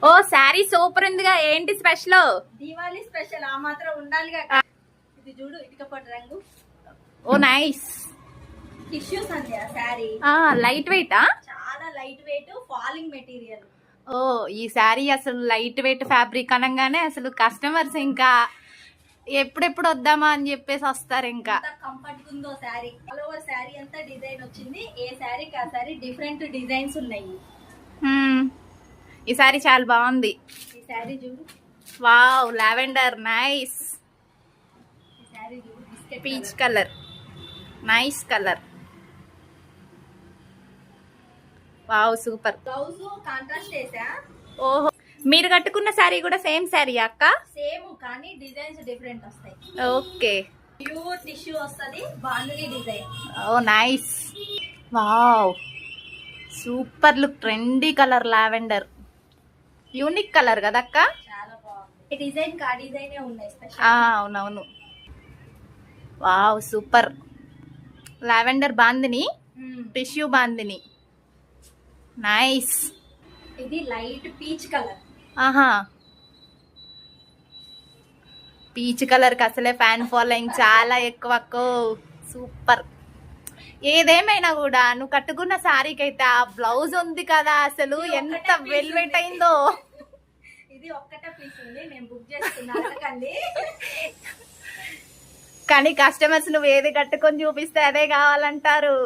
ఓ sari super ఉందిగా, ఏంటి special? Diwali special ఆ మాత్రం ఉండాలిగా. ఇది చూడు, ఇటుకపట్టు రంగు. ఓ నైస్. టిష్యూ సంధ్య శారీ. లైట్ వెయిటా? చాలా లైట్ వెయిట్, ఫాలింగ్ మెటీరియల్. ఓ ఈ శారీ అసలు లైట్ వెయిట్ ఫ్యాబ్రిక్ అనగానే అసలు కస్టమర్స్ ఇంకా ఎప్పుడెప్పుడు వద్దామా అని చెప్పేసి వస్తారు. ఇంకా కంఫర్ట్ ఉందో శారీ. ఆల్ ఓవర్ శారీ అంతా డిజైన్ వచ్చింది. ఏ శారీకి ఆ శారీ డిఫరెంట్ డిజైన్స్ ఉన్నాయి. ఈ శారీ చాలా బాగుంది. ఈ శారీ చూడు, వావ్ లావెండర్ నైస్. ఈ శారీ చూడు, biscuit peach colour nice colour. Wow super. Blouse contrast వేసా. ఓహో మీరు కట్టుకున్న శారీ కూడా సేమ్ శారీ అక్క? సేమ్ కానీ డిజైన్స్ డిఫరెంట్ వస్తాయి. ఓకే. ప్యూర్ టిష్యూ వస్తది, bandhani design. Oh nice. Wow super look. Trendy colour lavender, unique colour కదా అక్క? చాలా బాగుంది. ఈ డిజైన్ కా డిజైన్ ఉన్నాయి స్పెషల్. అవునవును. Wow super. Lavender bandhani, tissue bandhani nice. ఇది లైట్ పీచ్ కలర్. ఆహా పీచ్ కలర్ కి అసలే ఫ్యాన్ ఫాలోయింగ్ చాలా ఎక్కువ. సూపర్. ఏదేమైనా కూడా నువ్వు కట్టుకున్న శారీకి అయితే ఆ బ్లౌజ్ ఉంది కదా, అసలు ఎంత వెల్వెట్ అయిందో. ఇది ఒక్కటే పీస్ ఉంది, నేను బుక్ చేసుకున్నాను. కానీ కస్టమర్స్ నువ్వు ఏది కట్టుకొని చూపిస్తే అదే కావాలంటారు.